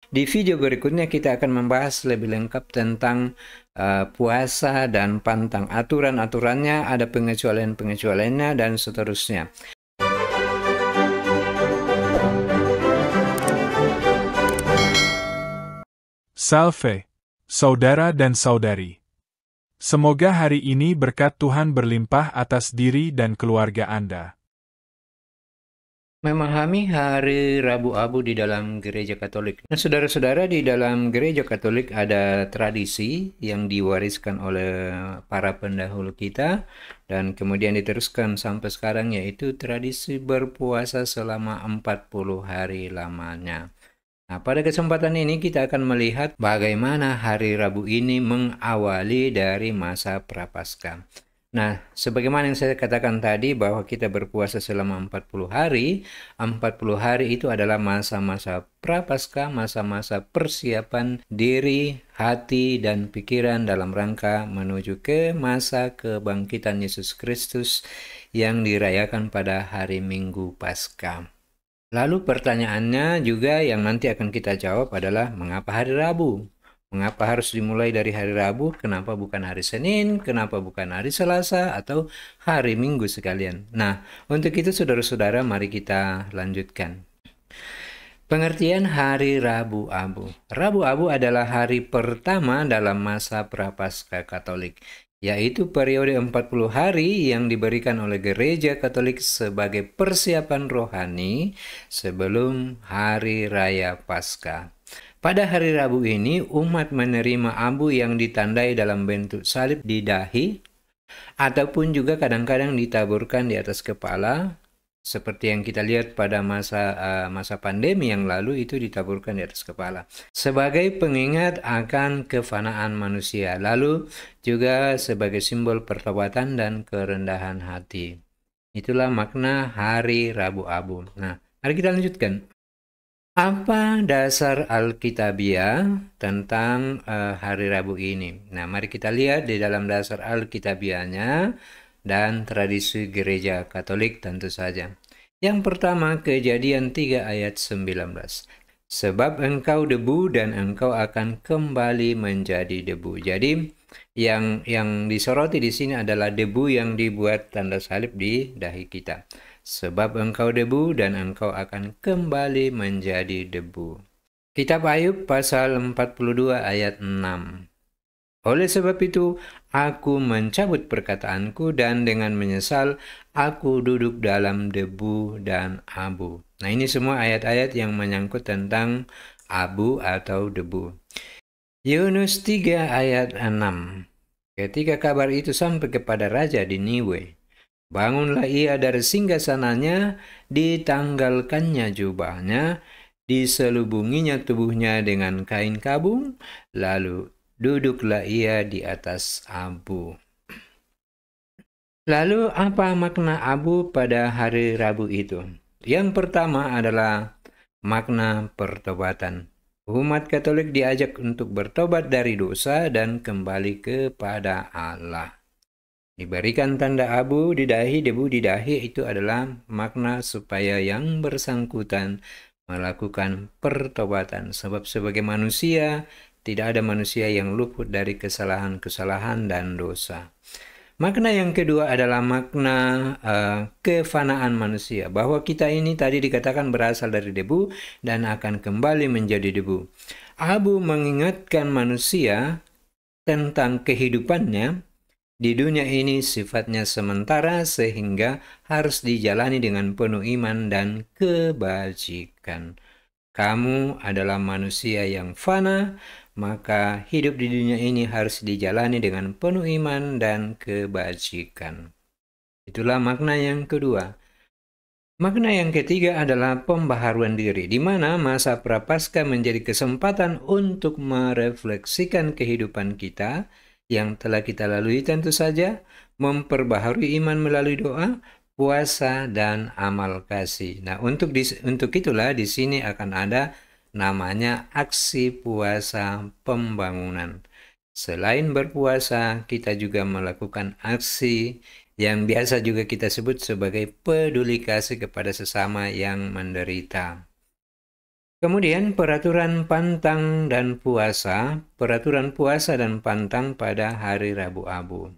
Di video berikutnya kita akan membahas lebih lengkap tentang puasa dan pantang. Aturan-aturannya, ada pengecualian-pengecualiannya, dan seterusnya. Salve, saudara dan saudari. Semoga hari ini berkat Tuhan berlimpah atas diri dan keluarga Anda. Memahami hari Rabu Abu di dalam gereja Katolik. Nah, saudara-saudara, di dalam gereja Katolik ada tradisi yang diwariskan oleh para pendahulu kita dan kemudian diteruskan sampai sekarang, yaitu tradisi berpuasa selama 40 hari lamanya. Nah, pada kesempatan ini kita akan melihat bagaimana hari Rabu ini mengawali dari masa Prapaskah. Nah, sebagaimana yang saya katakan tadi bahwa kita berpuasa selama 40 hari, 40 hari itu adalah masa-masa Prapaskah, masa-masa persiapan diri, hati, dan pikiran dalam rangka menuju ke masa kebangkitan Yesus Kristus yang dirayakan pada hari Minggu Paskah. Lalu pertanyaannya juga yang nanti akan kita jawab adalah mengapa hari Rabu? Mengapa harus dimulai dari hari Rabu? Kenapa bukan hari Senin? Kenapa bukan hari Selasa? Atau hari Minggu sekalian? Nah, untuk itu saudara-saudara, mari kita lanjutkan. Pengertian hari Rabu Abu. Rabu Abu adalah hari pertama dalam masa Prapaskah Katolik, yaitu periode 40 hari yang diberikan oleh Gereja Katolik sebagai persiapan rohani sebelum Hari Raya Paskah. Pada hari Rabu ini, umat menerima abu yang ditandai dalam bentuk salib di dahi, ataupun juga kadang-kadang ditaburkan di atas kepala, seperti yang kita lihat pada masa pandemi yang lalu, itu ditaburkan di atas kepala sebagai pengingat akan kefanaan manusia, lalu juga sebagai simbol pertobatan dan kerendahan hati. Itulah makna hari Rabu Abu. Nah, mari kita lanjutkan. Apa dasar Alkitabiah tentang hari Rabu ini? Nah, mari kita lihat di dalam dasar Alkitabiahnya dan tradisi gereja Katolik tentu saja. Yang pertama, Kejadian 3 ayat 19. Sebab engkau debu dan engkau akan kembali menjadi debu. Jadi, yang disoroti di sini adalah debu yang dibuat tanda salib di dahi kita. Sebab engkau debu dan engkau akan kembali menjadi debu. Kitab Ayub pasal 42 ayat 6. Oleh sebab itu, aku mencabut perkataanku dan dengan menyesal, aku duduk dalam debu dan abu. Nah, ini semua ayat-ayat yang menyangkut tentang abu atau debu. Yunus 3 ayat 6. Ketika kabar itu sampai kepada Raja di Niwe, bangunlah ia dari singgasananya, ditanggalkannya jubahnya, diselubunginya tubuhnya dengan kain kabung, lalu duduklah ia di atas abu. Lalu apa makna abu pada hari Rabu itu? Yang pertama adalah makna pertobatan. Umat Katolik diajak untuk bertobat dari dosa dan kembali kepada Allah. Diberikan tanda abu di dahi, debu di dahi, itu adalah makna supaya yang bersangkutan melakukan pertobatan. Sebab sebagai manusia, tidak ada manusia yang luput dari kesalahan-kesalahan dan dosa. Makna yang kedua adalah makna kefanaan manusia. Bahwa kita ini tadi dikatakan berasal dari debu dan akan kembali menjadi debu. Abu mengingatkan manusia tentang kehidupannya di dunia ini sifatnya sementara sehingga harus dijalani dengan penuh iman dan kebajikan. Kamu adalah manusia yang fana, maka hidup di dunia ini harus dijalani dengan penuh iman dan kebajikan. Itulah makna yang kedua. Makna yang ketiga adalah pembaharuan diri, di mana masa Prapaskah menjadi kesempatan untuk merefleksikan kehidupan kita yang telah kita lalui tentu saja, memperbaharui iman melalui doa, puasa, dan amal kasih. Nah, untuk itulah di sini akan ada namanya aksi puasa pembangunan. Selain berpuasa, kita juga melakukan aksi yang biasa juga kita sebut sebagai peduli kasih kepada sesama yang menderita. Kemudian peraturan puasa dan pantang pada hari Rabu Abu.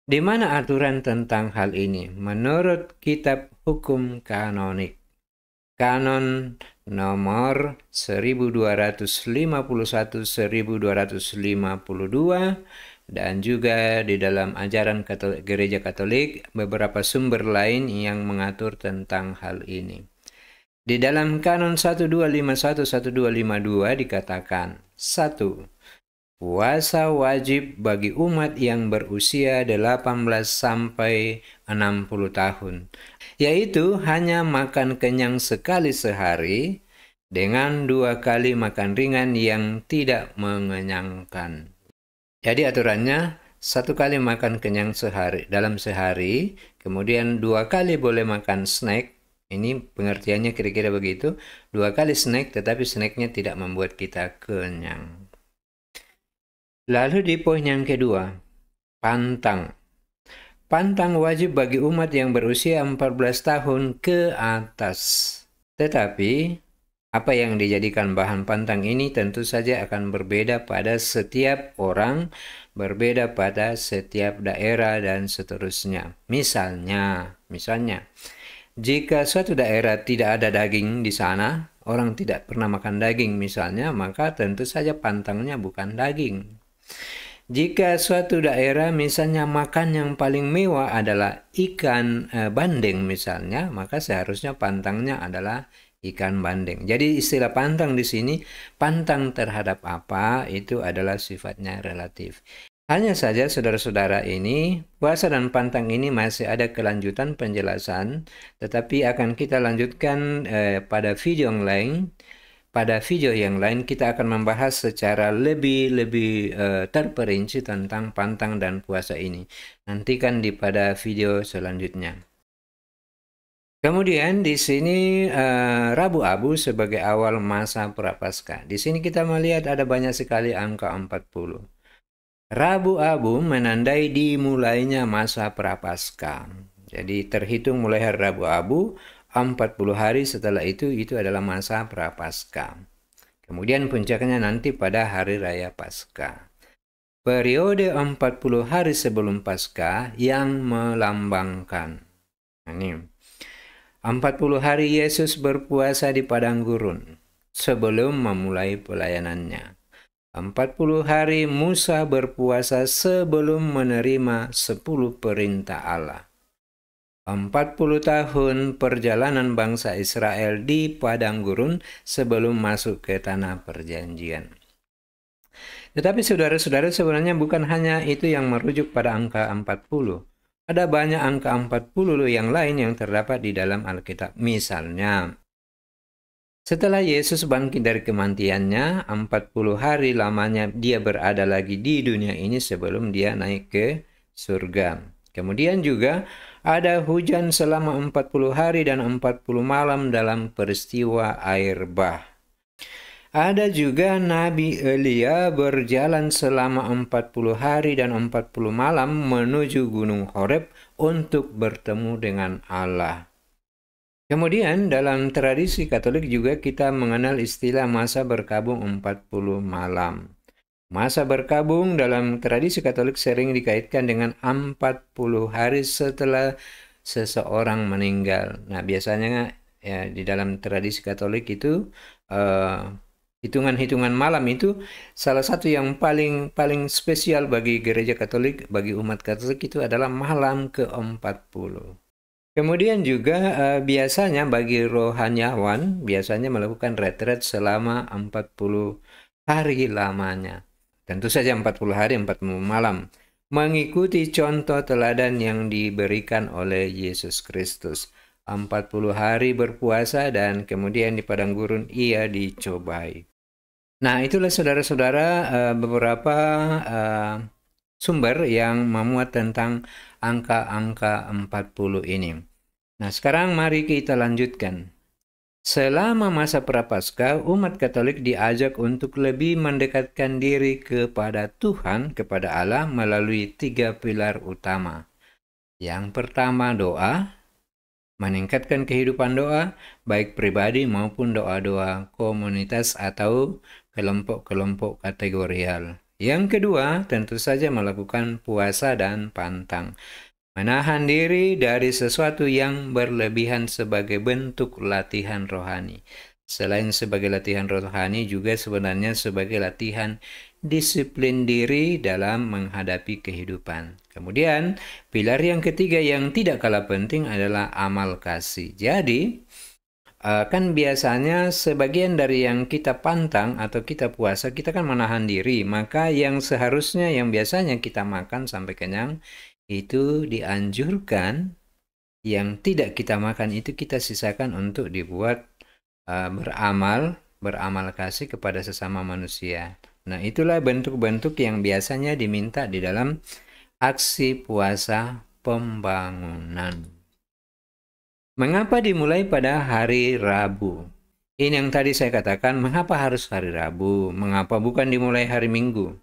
Di mana aturan tentang hal ini? Menurut Kitab Hukum Kanonik, Kanon nomor 1251-1252, dan juga di dalam ajaran Gereja Katolik beberapa sumber lain yang mengatur tentang hal ini. Di dalam Kanon 1251-1252 dikatakan, 1. Puasa wajib bagi umat yang berusia 18 sampai 60 tahun, yaitu hanya makan kenyang sekali sehari dengan 2 kali makan ringan yang tidak mengenyangkan. Jadi aturannya 1 kali makan kenyang dalam sehari, kemudian 2 kali boleh makan snack. Ini pengertiannya kira-kira begitu. 2 kali snack, tetapi snacknya tidak membuat kita kenyang. Lalu di poin yang kedua, pantang. Pantang wajib bagi umat yang berusia 14 tahun ke atas. Tetapi, apa yang dijadikan bahan pantang ini tentu saja akan berbeda pada setiap orang, berbeda pada setiap daerah, dan seterusnya. Misalnya, jika suatu daerah tidak ada daging di sana, orang tidak pernah makan daging misalnya, maka tentu saja pantangnya bukan daging. Jika suatu daerah misalnya makan yang paling mewah adalah ikan bandeng misalnya, maka seharusnya pantangnya adalah ikan bandeng. Jadi istilah pantang di sini, pantang terhadap apa, itu adalah sifatnya relatif. Hanya saja saudara-saudara ini, puasa dan pantang ini masih ada kelanjutan penjelasan, tetapi akan kita lanjutkan pada video yang lain. Pada video yang lain kita akan membahas secara lebih terperinci tentang pantang dan puasa ini. Nantikan pada video selanjutnya. Kemudian di sini Rabu Abu sebagai awal masa Prapaskah. Di sini kita melihat ada banyak sekali angka 40. Rabu Abu menandai dimulainya masa Prapaskah. Jadi terhitung mulai hari Rabu Abu, 40 hari setelah itu adalah masa Prapaskah. Kemudian puncaknya nanti pada hari raya Paskah. Periode 40 hari sebelum Paskah yang melambangkan. Ini 40 hari Yesus berpuasa di padang gurun sebelum memulai pelayanannya. 40 hari Musa berpuasa sebelum menerima 10 perintah Allah. 40 tahun perjalanan bangsa Israel di padang gurun sebelum masuk ke tanah perjanjian. Tetapi saudara-saudara, sebenarnya bukan hanya itu yang merujuk pada angka 40. Ada banyak angka 40 yang lain yang terdapat di dalam Alkitab. Misalnya, setelah Yesus bangkit dari kematiannya, 40 hari lamanya dia berada lagi di dunia ini sebelum dia naik ke surga. Kemudian juga ada hujan selama 40 hari dan 40 malam dalam peristiwa air bah. Ada juga Nabi Elia berjalan selama 40 hari dan 40 malam menuju Gunung Horeb untuk bertemu dengan Allah. Kemudian dalam tradisi Katolik juga kita mengenal istilah masa berkabung 40 malam. Masa berkabung dalam tradisi Katolik sering dikaitkan dengan 40 hari setelah seseorang meninggal. Nah, biasanya ya di dalam tradisi Katolik itu hitungan-hitungan malam itu salah satu yang paling spesial bagi gereja Katolik, bagi umat Katolik itu adalah malam ke-40. Kemudian juga biasanya bagi rohaniawan biasanya melakukan retret selama 40 hari lamanya. Tentu saja 40 hari 40 malam, mengikuti contoh teladan yang diberikan oleh Yesus Kristus. 40 hari berpuasa dan kemudian di padang gurun ia dicobai. Nah, itulah saudara-saudara beberapa sumber yang memuat tentang angka-angka 40 ini. Nah, sekarang mari kita lanjutkan. Selama masa Prapaskah, umat Katolik diajak untuk lebih mendekatkan diri kepada Tuhan, kepada Allah melalui 3 pilar utama. Yang pertama doa, meningkatkan kehidupan doa, baik pribadi maupun doa-doa komunitas atau kelompok-kelompok kategorial. Yang kedua, tentu saja melakukan puasa dan pantang. Menahan diri dari sesuatu yang berlebihan sebagai bentuk latihan rohani. Selain sebagai latihan rohani, juga sebenarnya sebagai latihan disiplin diri dalam menghadapi kehidupan. Kemudian, pilar yang ketiga yang tidak kalah penting adalah amal kasih. Jadi, kan biasanya sebagian dari yang kita pantang atau kita puasa, kita kan menahan diri. Maka yang seharusnya, yang biasanya kita makan sampai kenyang, itu dianjurkan yang tidak kita makan itu kita sisakan untuk dibuat beramal kasih kepada sesama manusia. Nah, itulah bentuk-bentuk yang biasanya diminta di dalam aksi puasa pembangunan. Mengapa dimulai pada hari Rabu? Ini yang tadi saya katakan, mengapa harus hari Rabu? Mengapa bukan dimulai hari Minggu?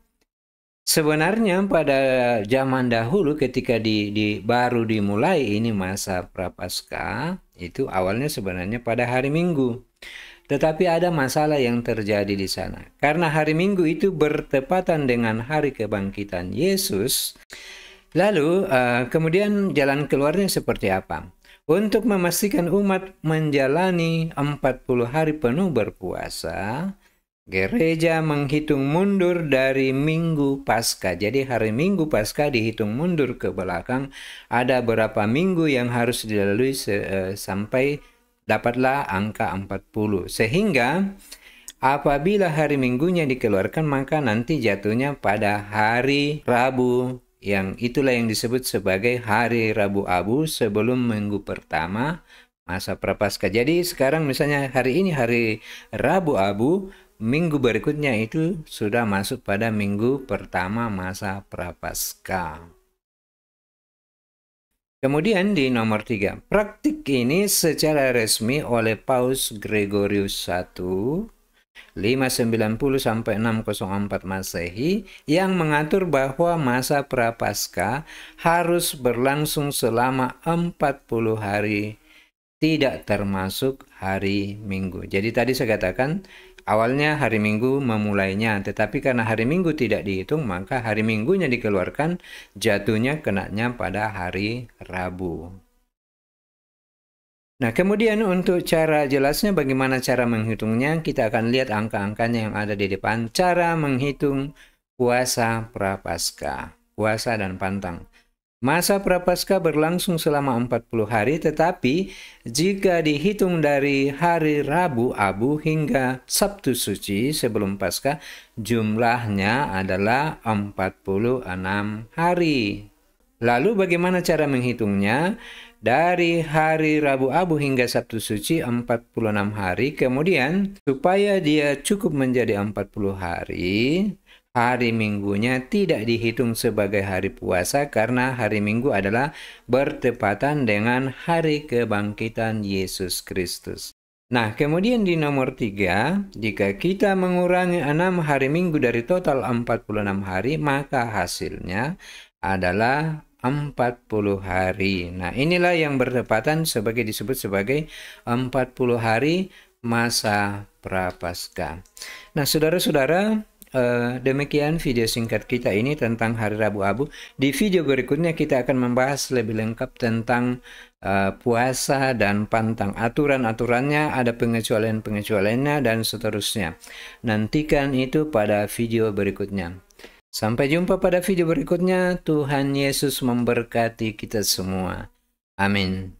Sebenarnya pada zaman dahulu ketika baru dimulai ini masa Prapaskah, itu awalnya sebenarnya pada hari Minggu. Tetapi ada masalah yang terjadi di sana. Karena hari Minggu itu bertepatan dengan hari kebangkitan Yesus. Lalu kemudian jalan keluarnya seperti apa? Untuk memastikan umat menjalani 40 hari penuh berpuasa, gereja menghitung mundur dari Minggu Paskah. Jadi hari Minggu Paskah dihitung mundur ke belakang. Ada berapa minggu yang harus dilalui sampai dapatlah angka 40. Sehingga apabila hari Minggunya dikeluarkan, maka nanti jatuhnya pada hari Rabu. Yang itulah yang disebut sebagai hari Rabu Abu sebelum minggu pertama masa Prapaskah. Jadi sekarang misalnya hari ini hari Rabu Abu, minggu berikutnya itu sudah masuk pada minggu pertama masa Prapaskah. Kemudian di nomor 3, praktik ini secara resmi oleh Paus Gregorius I 590 sampai 604 Masehi yang mengatur bahwa masa Prapaskah harus berlangsung selama 40 hari, tidak termasuk hari Minggu. Jadi tadi saya katakan awalnya hari Minggu memulainya, tetapi karena hari Minggu tidak dihitung, maka hari Minggunya dikeluarkan, jatuhnya kenanya pada hari Rabu. Nah, kemudian untuk cara jelasnya bagaimana cara menghitungnya, kita akan lihat angka-angkanya yang ada di depan. Cara menghitung puasa Prapaskah, puasa dan pantang. Masa Prapaskah berlangsung selama 40 hari, tetapi jika dihitung dari hari Rabu Abu hingga Sabtu Suci sebelum Paskah, jumlahnya adalah 46 hari. Lalu bagaimana cara menghitungnya? Dari hari Rabu Abu hingga Sabtu Suci 46 hari, kemudian supaya dia cukup menjadi 40 hari, hari Minggunya tidak dihitung sebagai hari puasa karena hari Minggu adalah bertepatan dengan hari kebangkitan Yesus Kristus. Nah, kemudian di nomor 3, jika kita mengurangi 6 hari Minggu dari total 46 hari, maka hasilnya adalah 40 hari. Nah, inilah yang bertepatan disebut sebagai 40 hari masa Prapaskah. Nah, saudara-saudara, demikian video singkat kita ini tentang hari Rabu Abu. Di video berikutnya kita akan membahas lebih lengkap tentang puasa dan pantang. Aturan-aturannya, ada pengecualian-pengecualiannya, dan seterusnya. Nantikan itu pada video berikutnya. Sampai jumpa pada video berikutnya. Tuhan Yesus memberkati kita semua. Amin.